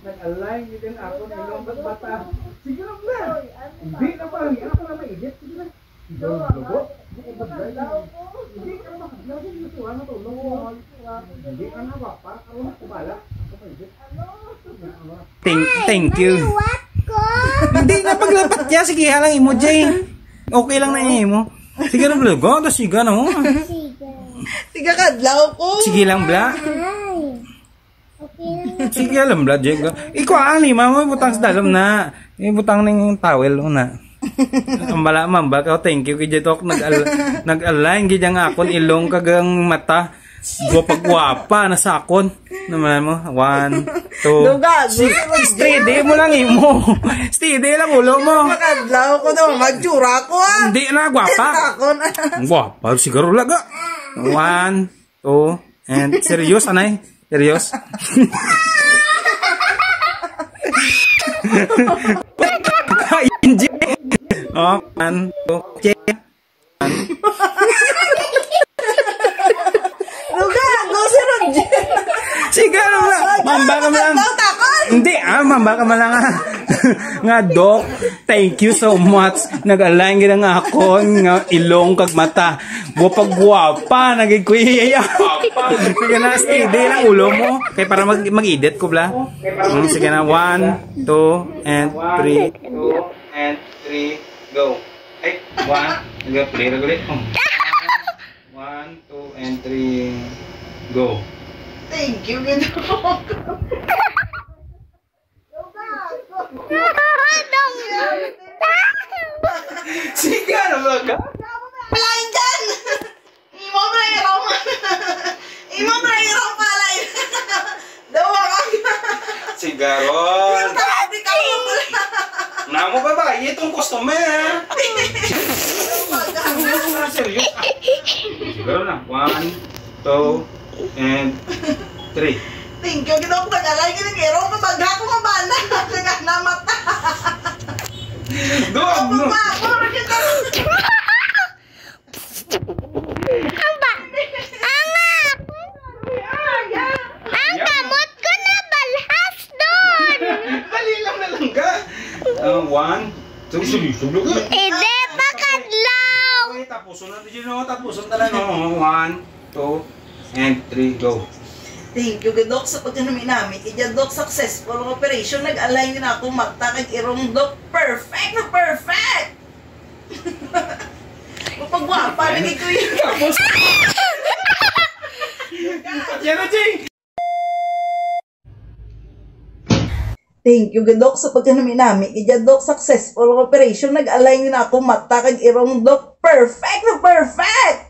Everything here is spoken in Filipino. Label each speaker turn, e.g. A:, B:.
A: Nag-align din ako ng ilong bata. Sige lang na. Hindi na ba? Ako na maigit. Sige na. Lugo. Hindi ka makaglaw. Hindi ka na ba? Para ka na kubala.
B: Thank you. Hindi na paglapat niya. Sige lang emoji. Okay lang na imo. Sige lang vlog. Sige na mo.
C: Sige kadlaw ko.
B: Sige lang bla. Sige lang bla. Ikaw ani mama butang sa dalam na. Butang ning towel na. Ambala mambal ka. Thank you kay Jetok nag-align gid ang akon ilong kagang mata. Gwapa na sa akon. Naman mo. 1, 2, 3. Steady mo lang imo. Steady lang ulo mo.
C: Makadlaw ko daw. Magtsura ko ah.
B: Hindi na gwapa. Gwapa. Siguro laga. 1, 2, and serious anay. Serious. Oh, 1, 2, sige lang. Mamba ka lang. Hindi mamba ka lang nga Dok. Thank you so much. Nag-align gid nga ako nga ilong kag mata. Gwapa nagig kuya. Sige na steady lang ulo mo kay para mag-edit ko bla. Sige na 1, 2 and 3. 2 and 3 go. Ay 1 play ulit. 1, 2 and 3 go.
C: Thank you, Gidok.
B: Sige na mga.
C: Palain dyan! Imo prayerong. Imo prayerong palay. Dawa ka.
B: Sigaron.
C: Sabi ka mo pala.
B: Namo ba ba? Itong customer. Serious. Siguro na. 1, 2, and 3.
C: Thank you, Gidok. Nag-alay ka ng erong. Pabagha ko nga bala. Nagamata.
B: Dog!
D: Ang kamot ko na balhas doon!
B: Dali lang na lang ka. 1, 2, sulo ka.
D: Hindi pa kadlaw!
B: Okay, tapusun na dito. Tapusun talaga. 1, 2, and 3, go.
C: Thank you, Dok, sa pagkanami namin. Kaya, Dok, successful ang operation. Nag-align din ako mata kag irong, Dok. Perfect na perfect! Pagwapa, nagay ko yun.
B: Tapos. Yan na, Jing!
C: Thank you, Dok, sa pagkanami namin. Kaya, Dok, successful ang operation. Nag-align din ako mata kag irong, Dok. Perfect na perfect!